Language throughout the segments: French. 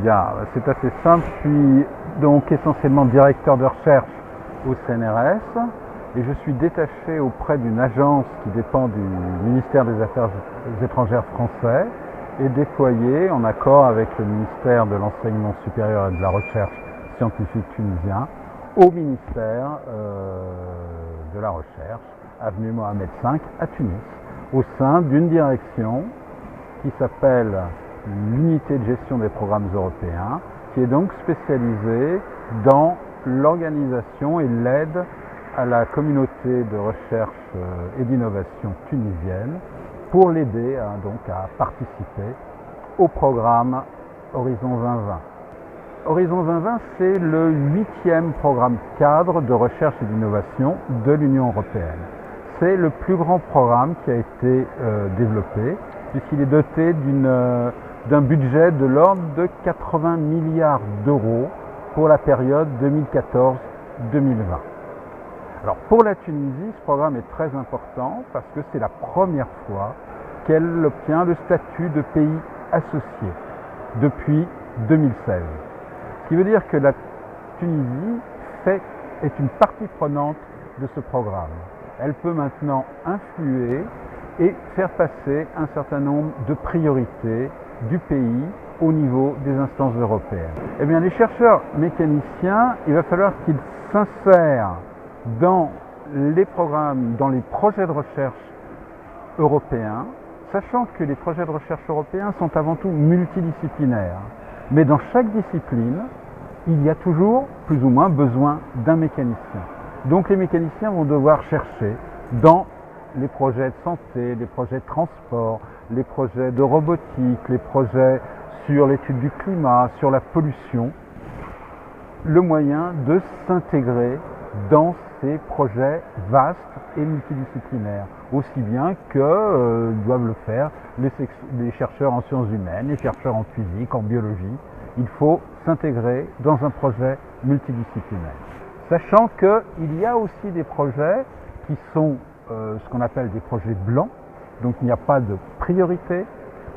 Bien, c'est assez simple. Je suis donc essentiellement directeur de recherche au CNRS et je suis détaché auprès d'une agence qui dépend du ministère des Affaires étrangères français et déployé en accord avec le ministère de l'Enseignement supérieur et de la Recherche scientifique tunisien au ministère de la Recherche, avenue Mohamed V à Tunis, au sein d'une direction qui s'appelle l'unité de gestion des programmes européens, qui est donc spécialisée dans l'organisation et l'aide à la communauté de recherche et d'innovation tunisienne pour l'aider à participer au programme Horizon 2020. Horizon 2020, c'est le 8e programme cadre de recherche et d'innovation de l'Union européenne. C'est le plus grand programme qui a été développé, puisqu'il est doté d'un budget de l'ordre de 80 milliards d'euros pour la période 2014-2020. Alors pour la Tunisie, ce programme est très important parce que c'est la première fois qu'elle obtient le statut de pays associé depuis 2016. Ce qui veut dire que la Tunisie est une partie prenante de ce programme. Elle peut maintenant influer et faire passer un certain nombre de priorités du pays au niveau des instances européennes. Eh bien, les chercheurs mécaniciens, il va falloir qu'ils s'insèrent dans les programmes, dans les projets de recherche européens, sachant que les projets de recherche européens sont avant tout multidisciplinaires. Mais dans chaque discipline, il y a toujours plus ou moins besoin d'un mécanicien. Donc les mécaniciens vont devoir chercher dans les projets de santé, les projets de transport, les projets de robotique, les projets sur l'étude du climat, sur la pollution, le moyen de s'intégrer dans ces projets vastes et multidisciplinaires, aussi bien que doivent le faire les chercheurs en sciences humaines, les chercheurs en physique, en biologie. Il faut s'intégrer dans un projet multidisciplinaire. Sachant qu'il y a aussi des projets qui sont ce qu'on appelle des projets blancs, donc il n'y a pas de priorité,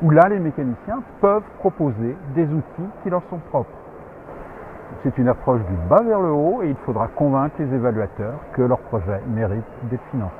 où là les mécaniciens peuvent proposer des outils qui leur sont propres. C'est une approche du bas vers le haut et il faudra convaincre les évaluateurs que leur projet mérite d'être financé.